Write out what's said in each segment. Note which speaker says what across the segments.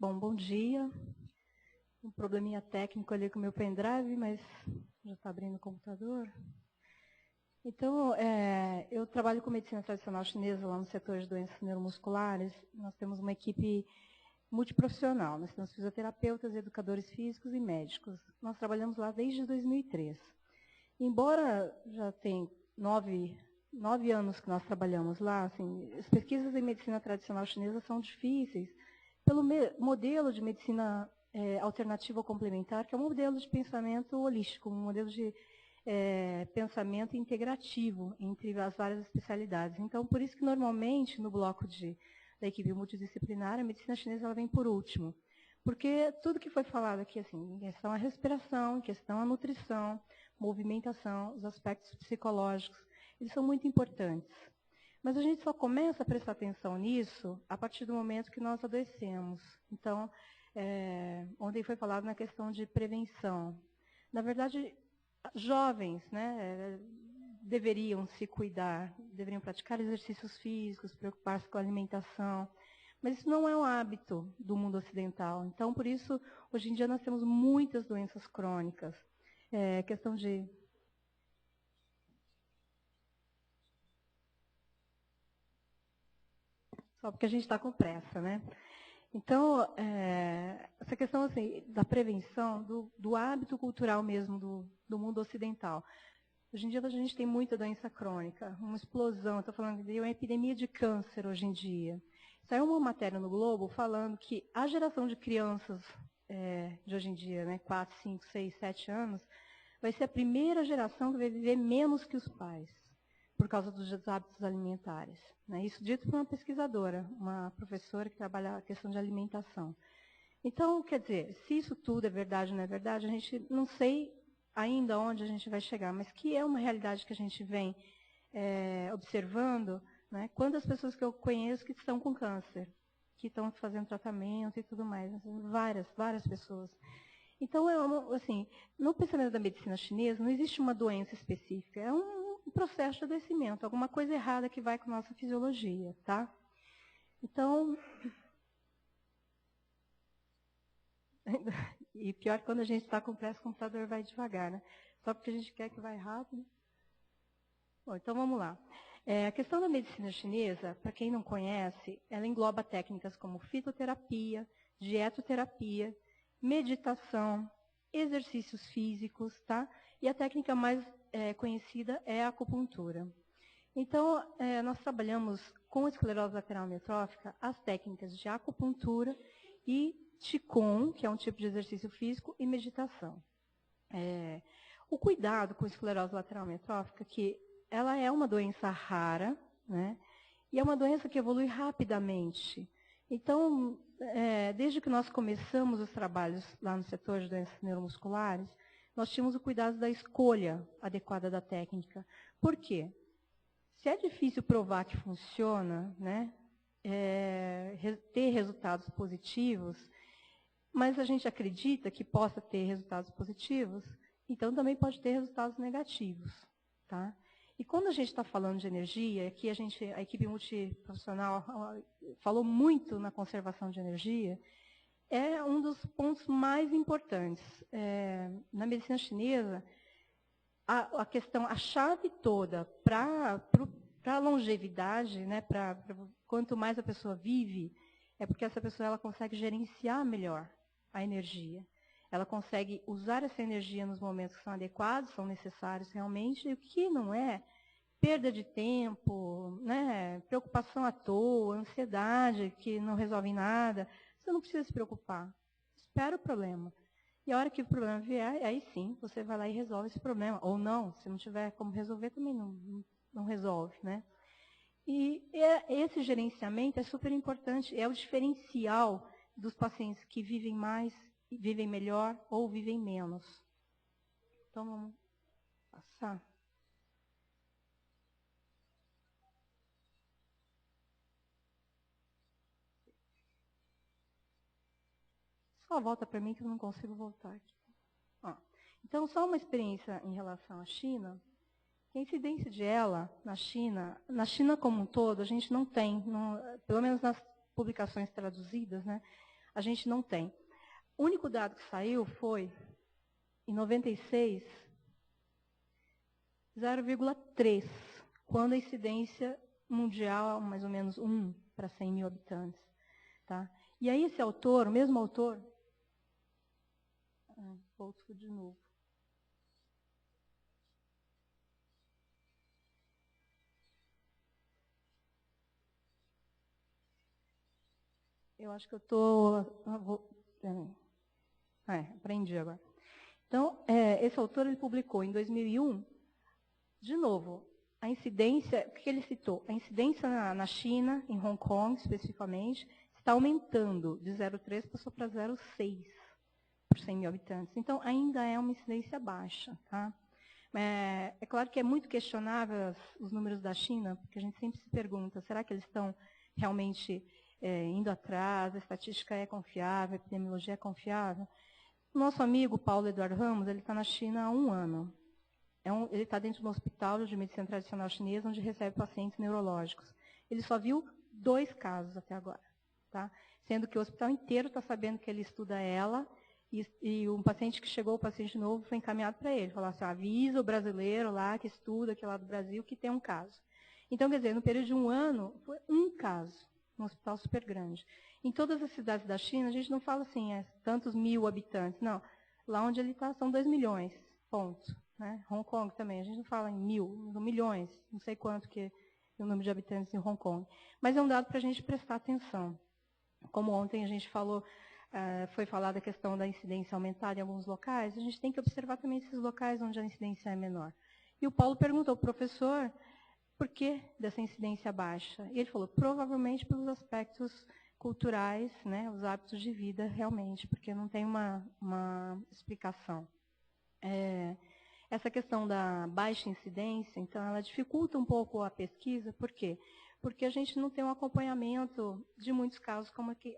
Speaker 1: Bom, bom dia. Um probleminha técnico ali com o meu pendrive, mas já está abrindo o computador. Então, eu trabalho com medicina tradicional chinesa lá no setor de doenças neuromusculares. Nós temos uma equipe multiprofissional. Nós temos fisioterapeutas, educadores físicos e médicos. Nós trabalhamos lá desde 2003. Embora já tenha 9 anos que nós trabalhamos lá, assim, as pesquisas em medicina tradicional chinesa são difíceis, pelo modelo de medicina alternativa ou complementar, que é um modelo de pensamento holístico, um modelo de pensamento integrativo entre as várias especialidades. Então, por isso que normalmente no bloco da equipe multidisciplinar, a medicina chinesa ela vem por último. Porque tudo que foi falado aqui, assim, em questão à respiração, em questão à nutrição, movimentação, os aspectos psicológicos, eles são muito importantes. Mas a gente só começa a prestar atenção nisso a partir do momento que nós adoecemos. Então, ontem foi falado na questão de prevenção. Na verdade, jovens, né, deveriam se cuidar, deveriam praticar exercícios físicos, preocupar-se com a alimentação. Mas isso não é um hábito do mundo ocidental. Então, por isso, hoje em dia nós temos muitas doenças crônicas. Questão de... Só porque a gente está com pressa, né? Então, essa questão assim, da prevenção, do hábito cultural mesmo do mundo ocidental. Hoje em dia a gente tem muita doença crônica, uma explosão, estou falando de uma epidemia de câncer hoje em dia. Saiu uma matéria no Globo falando que a geração de crianças de hoje em dia, né, 4, 5, 6, 7 anos, vai ser a primeira geração que vai viver menos que os pais, por causa dos hábitos alimentares. Né? Isso dito por uma pesquisadora, uma professora que trabalha a questão de alimentação. Então, quer dizer, se isso tudo é verdade ou não é verdade, a gente não sei ainda onde a gente vai chegar, mas que é uma realidade que a gente vem observando, né? Quantas pessoas que eu conheço que estão com câncer, que estão fazendo tratamento e tudo mais, várias pessoas. Então, assim, no pensamento da medicina chinesa, não existe uma doença específica, é um processo de adoecimento, alguma coisa errada que vai com a nossa fisiologia, tá? Então, e pior quando a gente está com pressa, o computador vai devagar, né? Só porque a gente quer que vai rápido. Bom, então vamos lá. A questão da medicina chinesa, para quem não conhece, ela engloba técnicas como fitoterapia, dietoterapia, meditação, exercícios físicos, tá? E a técnica mais conhecida é a acupuntura. Então, nós trabalhamos com esclerose lateral amiotrófica as técnicas de acupuntura e Qigong, que é um tipo de exercício físico, e meditação. O cuidado com esclerose lateral amiotrófica, que ela é uma doença rara, né? E é uma doença que evolui rapidamente. Então, desde que nós começamos os trabalhos lá no setor de doenças neuromusculares, nós tínhamos o cuidado da escolha adequada da técnica. Por quê? Se é difícil provar que funciona, né? Ter resultados positivos, mas a gente acredita que possa ter resultados positivos, então também pode ter resultados negativos. Tá? E quando a gente está falando de energia, aqui a equipe multiprofissional falou muito na conservação de energia, é um dos pontos mais importantes. Na medicina chinesa, a chave toda para a longevidade, né, quanto mais a pessoa vive, é porque essa pessoa ela consegue gerenciar melhor a energia. Ela consegue usar essa energia nos momentos que são adequados, são necessários realmente, e o que não é, perda de tempo, né, preocupação à toa, ansiedade que não resolve nada, você não precisa se preocupar. Espera o problema. E a hora que o problema vier, aí sim, você vai lá e resolve esse problema. Ou não, se não tiver como resolver, também não resolve, né? E esse gerenciamento é super importante, é o diferencial dos pacientes que vivem mais, vivem melhor ou vivem menos. Então, vamos passar. Só volta para mim que eu não consigo voltar aqui. Então, só uma experiência em relação à China. A incidência dela na China como um todo, a gente não tem, pelo menos nas publicações traduzidas, né, a gente não tem. O único dado que saiu foi, em 96, 0,3, quando a incidência mundial é mais ou menos 1 para 100 mil habitantes. Tá? E aí esse autor, o mesmo autor, voltou de novo. Eu acho que eu estou... aprendi agora. Então, esse autor ele publicou em 2001, de novo, a incidência, o que ele citou? A incidência na China, em Hong Kong especificamente, está aumentando de 0,3 passou para 0,6 por 100 mil habitantes. Então, ainda é uma incidência baixa. Tá? É claro que é muito questionável os números da China, porque a gente sempre se pergunta, será que eles estão realmente indo atrás, a estatística é confiável, a epidemiologia é confiável? Nosso amigo Paulo Eduardo Ramos, ele está na China há 1 ano. Ele está dentro de um hospital de medicina tradicional chinesa, onde recebe pacientes neurológicos. Ele só viu 2 casos até agora. Tá? Sendo que o hospital inteiro está sabendo que ele estuda ela, e um paciente que chegou, o paciente novo, foi encaminhado para ele. Falou assim, avisa o brasileiro lá, que estuda, que é lá do Brasil, que tem um caso. Então, quer dizer, no período de 1 ano, foi 1 caso, num hospital super grande. Em todas as cidades da China, a gente não fala assim, tantos mil habitantes. Não, lá onde ele está são 2 milhões, ponto. Né? Hong Kong também, a gente não fala em mil, são milhões, não sei quanto que é o número de habitantes em Hong Kong. Mas é um dado para a gente prestar atenção. Como ontem a gente falou, foi falada a questão da incidência aumentar em alguns locais, a gente tem que observar também esses locais onde a incidência é menor. E o Paulo perguntou, professor, por que dessa incidência baixa? E ele falou, provavelmente pelos aspectos culturais, né, os hábitos de vida realmente, porque não tem uma explicação. Essa questão da baixa incidência, então, ela dificulta um pouco a pesquisa, por quê? Porque a gente não tem um acompanhamento de muitos casos como aqui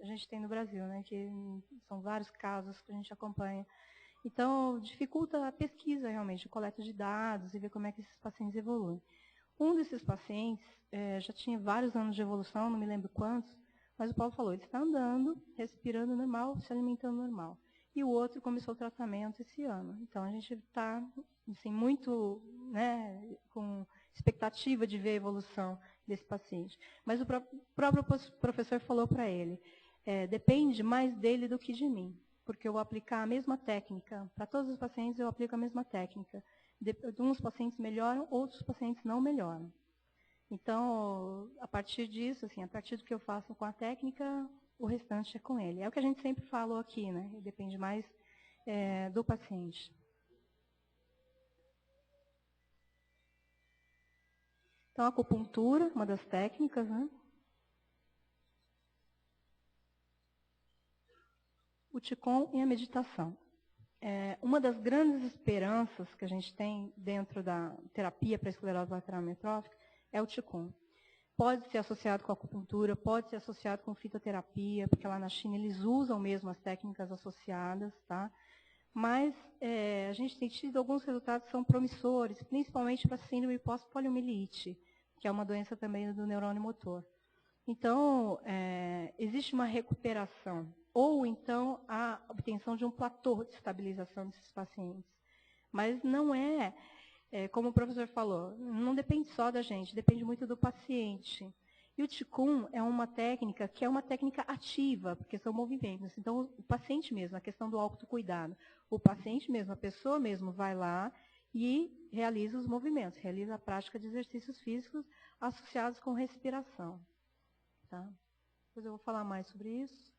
Speaker 1: a gente tem no Brasil, né, que são vários casos que a gente acompanha. Então, dificulta a pesquisa, realmente, a coleta de dados e ver como é que esses pacientes evoluem. Um desses pacientes já tinha vários anos de evolução, não me lembro quantos, mas o Paulo falou, ele está andando, respirando normal, se alimentando normal. E o outro começou o tratamento esse ano. Então, a gente está assim, muito com expectativa de ver a evolução desse paciente. Mas o próprio professor falou para ele, depende mais dele do que de mim, porque eu vou aplicar a mesma técnica. Para todos os pacientes, eu aplico a mesma técnica. Uns pacientes melhoram, outros pacientes não melhoram. Então, a partir disso, assim, a partir do que eu faço com a técnica, o restante é com ele. É o que a gente sempre falou aqui, né? Depende mais do paciente. Então, a acupuntura, uma das técnicas, né? O Qigong e a meditação. Uma das grandes esperanças que a gente tem dentro da terapia para esclerose lateral amiotrófica é o Qigong. Pode ser associado com a acupuntura, pode ser associado com fitoterapia, porque lá na China eles usam mesmo as técnicas associadas, tá? Mas a gente tem tido alguns resultados que são promissores, principalmente para a síndrome pós-poliomielite, que é uma doença também do neurônio motor. Então, existe uma recuperação, ou então a obtenção de um platô de estabilização desses pacientes. Mas não como o professor falou, não depende só da gente, depende muito do paciente. E o Qigong é uma técnica que é uma técnica ativa, porque são movimentos. Então, o paciente mesmo, a questão do autocuidado, o paciente mesmo, a pessoa mesmo vai lá e realiza os movimentos, realiza a prática de exercícios físicos associados com respiração. Tá? Depois eu vou falar mais sobre isso.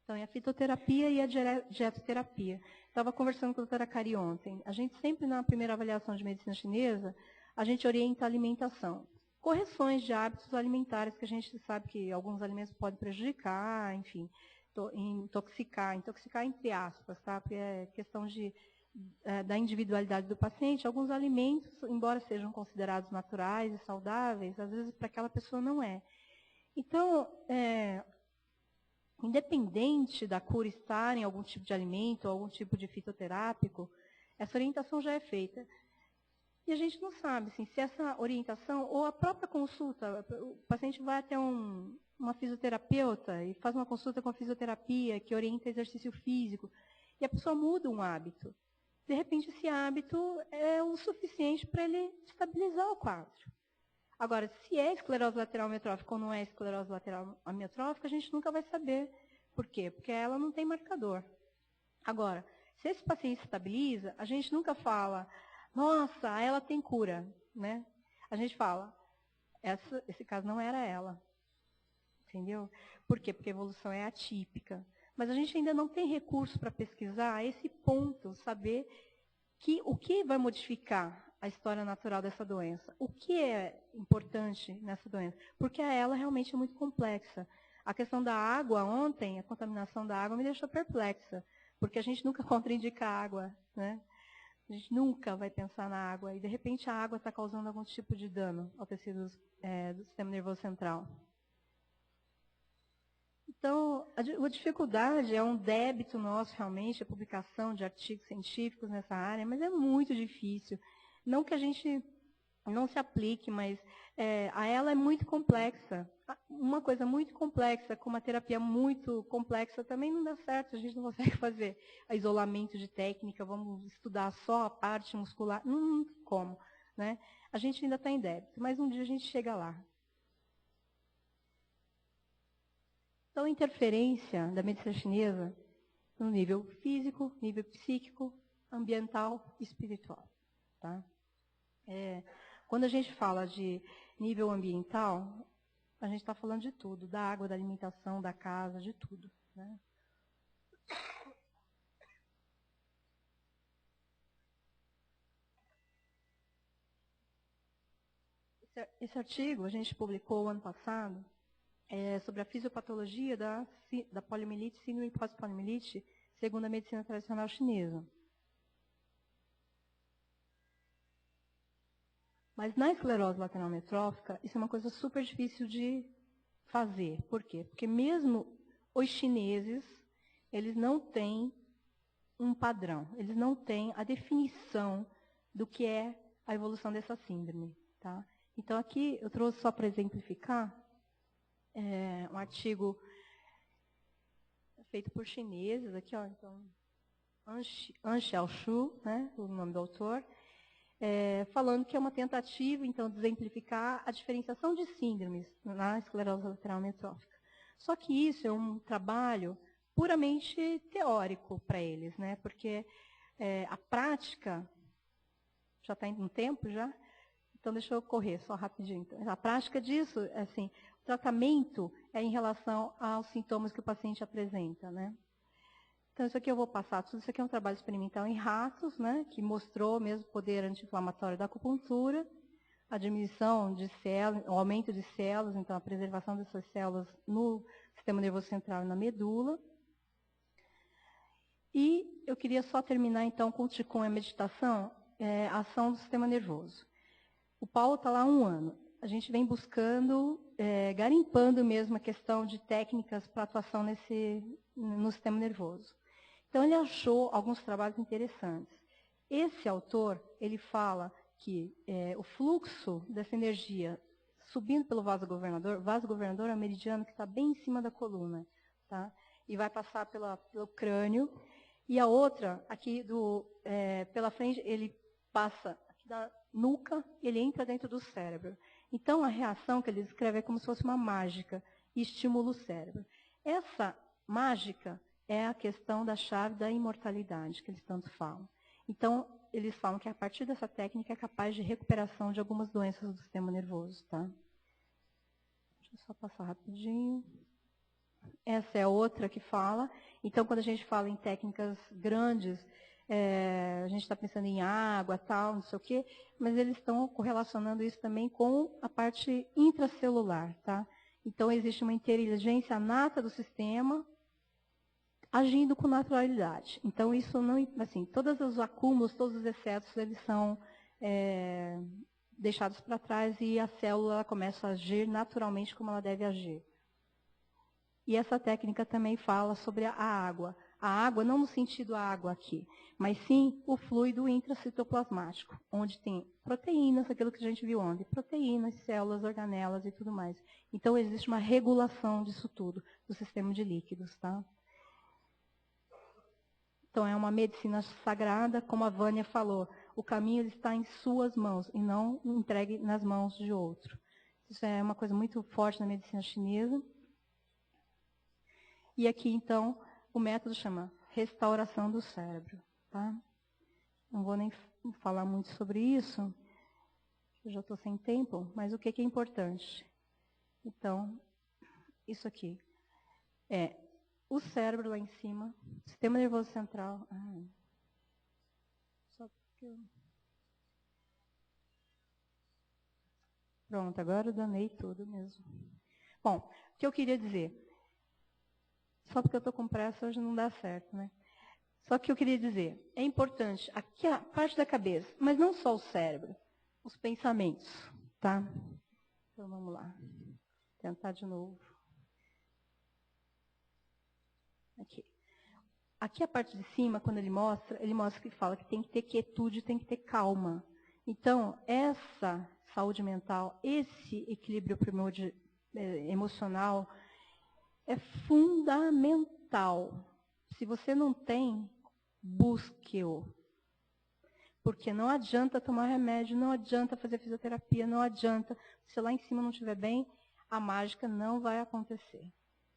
Speaker 1: Então, é a fitoterapia e a dietoterapia. Estava conversando com a doutora Cari ontem. A gente sempre, na primeira avaliação de medicina chinesa, a gente orienta a alimentação. Correções de hábitos alimentares, que a gente sabe que alguns alimentos podem prejudicar, enfim, intoxicar entre aspas, tá? Porque é questão da individualidade do paciente. Alguns alimentos, embora sejam considerados naturais e saudáveis, às vezes para aquela pessoa não é. Então, independente da cura estar em algum tipo de alimento, ou algum tipo de fitoterápico, essa orientação já é feita. E a gente não sabe assim, se essa orientação ou a própria consulta, o paciente vai até uma fisioterapeuta e faz uma consulta com a fisioterapia que orienta exercício físico, e a pessoa muda um hábito. De repente, esse hábito é o suficiente para ele estabilizar o quadro. Agora, se é esclerose lateral amiotrófica ou não é esclerose lateral amiotrófica, a gente nunca vai saber. Por quê? Porque ela não tem marcador. Agora, se esse paciente estabiliza, a gente nunca fala, nossa, ela tem cura, né? A gente fala, esse caso não era ela. Entendeu? Por quê? Porque a evolução é atípica. Mas a gente ainda não tem recurso para pesquisar esse ponto, saber o que vai modificar a história natural dessa doença. O que é importante nessa doença? Porque ela realmente é muito complexa. A questão da água ontem, a contaminação da água me deixou perplexa, porque a gente nunca contraindica a água, né? A gente nunca vai pensar na água, e de repente a água está causando algum tipo de dano ao tecido do sistema nervoso central. Então, a dificuldade é um débito nosso, realmente, a publicação de artigos científicos nessa área, mas é muito difícil. Não que a gente não se aplique, mas a ela é muito complexa. Uma coisa muito complexa, com uma terapia muito complexa, também não dá certo, a gente não consegue fazer isolamento de técnica, vamos estudar só a parte muscular, não tem como. Né? A gente ainda está em débito, mas um dia a gente chega lá. Então, a interferência da medicina chinesa no nível físico, nível psíquico, ambiental e espiritual. Tá? Quando a gente fala de nível ambiental, a gente está falando de tudo, da água, da alimentação, da casa, de tudo. Né? Esse artigo a gente publicou ano passado sobre a fisiopatologia da poliomielite, síndrome pós-poliomielite, segundo a medicina tradicional chinesa. Mas na esclerose lateral amiotrófica, isso é uma coisa super difícil de fazer. Por quê? Porque mesmo os chineses, eles não têm um padrão, eles não têm a definição do que é a evolução dessa síndrome. Tá? Então, aqui eu trouxe só para exemplificar um artigo feito por chineses, aqui, ó, então, An Xiaoshu, né, o nome do autor, falando que é uma tentativa, então, de exemplificar a diferenciação de síndromes na esclerose lateral amiotrófica. Só que isso é um trabalho puramente teórico para eles, né, porque a prática, já está indo um tempo já, então deixa eu correr só rapidinho. A prática disso, assim, o tratamento é em relação aos sintomas que o paciente apresenta, né. Então, isso aqui eu vou passar tudo. Isso aqui é um trabalho experimental em ratos, né, que mostrou mesmo o poder anti-inflamatório da acupuntura, a diminuição de células, o aumento de células, então a preservação dessas células no sistema nervoso central e na medula. E eu queria só terminar, então, com o Qigong e a meditação, a ação do sistema nervoso. O Paulo está lá há 1 ano. A gente vem buscando, garimpando mesmo a questão de técnicas para atuação no sistema nervoso. Então, ele achou alguns trabalhos interessantes. Esse autor, ele fala que o fluxo dessa energia subindo pelo vaso governador é um meridiano que está bem em cima da coluna, tá? E vai passar pelo crânio. E a outra, aqui pela frente, ele passa aqui da nuca, ele entra dentro do cérebro. Então, a reação que ele descreve é como se fosse uma mágica e estimula o cérebro. Essa mágica é a questão da chave da imortalidade, que eles tanto falam. Então, eles falam que a partir dessa técnica é capaz de recuperação de algumas doenças do sistema nervoso. Tá? Deixa eu só passar rapidinho. Essa é outra que fala. Então, quando a gente fala em técnicas grandes, a gente está pensando em água, tal, não sei o quê, mas eles estão correlacionando isso também com a parte intracelular. Tá? Então, existe uma inteligência nata do sistema, agindo com naturalidade. Então, isso não, assim, todos os acúmulos, todos os excessos, eles são deixados para trás e a célula começa a agir naturalmente como ela deve agir. E essa técnica também fala sobre a água. A água, não no sentido água aqui, mas sim o fluido intracitoplasmático, onde tem proteínas, aquilo que a gente viu ontem, proteínas, células, organelas e tudo mais. Então, existe uma regulação disso tudo, do sistema de líquidos. Tá? Então, é uma medicina sagrada, como a Vânia falou, o caminho está em suas mãos e não entregue nas mãos de outro. Isso é uma coisa muito forte na medicina chinesa. E aqui, então, o método chama restauração do cérebro. Tá? Não vou nem falar muito sobre isso, eu já estou sem tempo, mas o que é importante? Então, isso aqui é o cérebro lá em cima, sistema nervoso central. Só que eu... Pronto, agora eu danei tudo mesmo. Bom, o que eu queria dizer? Só porque eu estou com pressa hoje não dá certo, né? Só que eu queria dizer, é importante, aqui a parte da cabeça, mas não só o cérebro, os pensamentos, tá? Então vamos lá, tentar de novo. Aqui. Aqui a parte de cima, quando ele mostra que fala que tem que ter quietude, tem que ter calma. Então, essa saúde mental, esse equilíbrio emocional é fundamental. Se você não tem, busque-o. Porque não adianta tomar remédio, não adianta fazer fisioterapia, não adianta. Se lá em cima não estiver bem, a mágica não vai acontecer.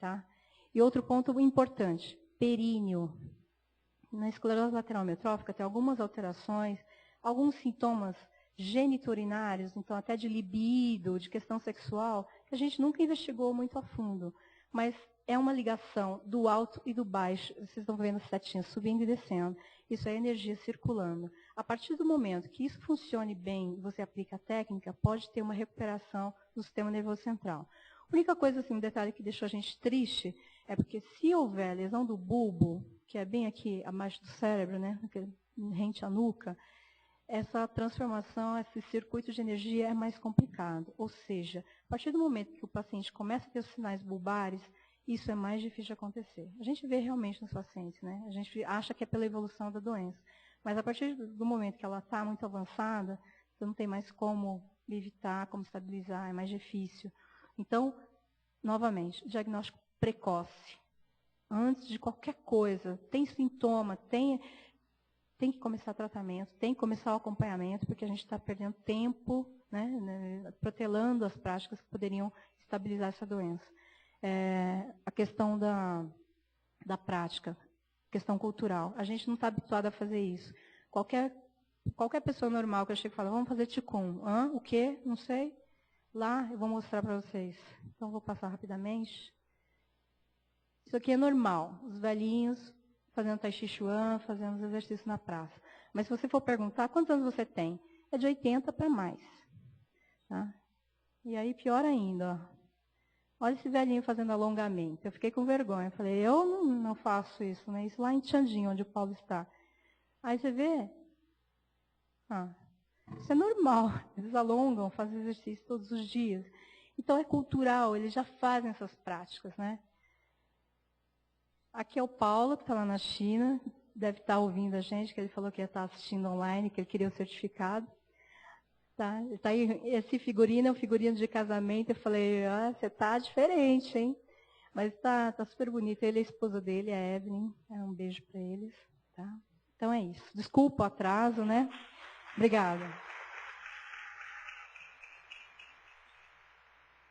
Speaker 1: Tá? E outro ponto importante, períneo. Na esclerose lateral amiotrófica tem algumas alterações, alguns sintomas geniturinários, então até de libido, de questão sexual, que a gente nunca investigou muito a fundo. Mas é uma ligação do alto e do baixo. Vocês estão vendo as setinhas subindo e descendo. Isso é energia circulando. A partir do momento que isso funcione bem, você aplica a técnica, pode ter uma recuperação do sistema nervoso central. A única coisa, assim, um detalhe que deixou a gente triste, é porque se houver lesão do bulbo, que é bem aqui abaixo do cérebro, né, rente à nuca, essa transformação, esse circuito de energia é mais complicado. Ou seja, a partir do momento que o paciente começa a ter os sinais bulbares, isso é mais difícil de acontecer. A gente vê realmente nos pacientes, né? A gente acha que é pela evolução da doença. Mas a partir do momento que ela está muito avançada, você não tem mais como evitar, como estabilizar, é mais difícil. Então, novamente, diagnóstico precoce. Antes de qualquer coisa, tem sintoma, tem que começar tratamento, tem que começar o acompanhamento, porque a gente está perdendo tempo, né, protelando as práticas que poderiam estabilizar essa doença. A questão da prática, questão cultural. A gente não está habituado a fazer isso. Qualquer pessoa normal que eu chego e falo, vamos fazer Qigong. O quê? Não sei. Lá eu vou mostrar para vocês. Então, vou passar rapidamente. Isso aqui é normal. Os velhinhos fazendo Tai Chi Chuan, fazendo os exercícios na praça. Mas se você for perguntar, quantos anos você tem? É de 80 para mais. Tá? E aí, pior ainda, ó. Olha esse velhinho fazendo alongamento. Eu fiquei com vergonha. Eu falei, eu não faço isso, né? Isso lá em Tianjin, onde o Paulo está. Aí você vê, isso é normal. Eles alongam, fazem exercício todos os dias. Então é cultural, eles já fazem essas práticas, né? Aqui é o Paulo, que está lá na China, deve estar ouvindo a gente, que ele falou que ia estar assistindo online, que ele queria o certificado. Tá? Tá aí, esse figurino é um figurino de casamento. Eu falei, você está diferente, hein? Mas tá super bonito. Ele é a esposa dele, a Evelyn. Um beijo para eles. Tá? Então é isso. Desculpa o atraso, né? Obrigada.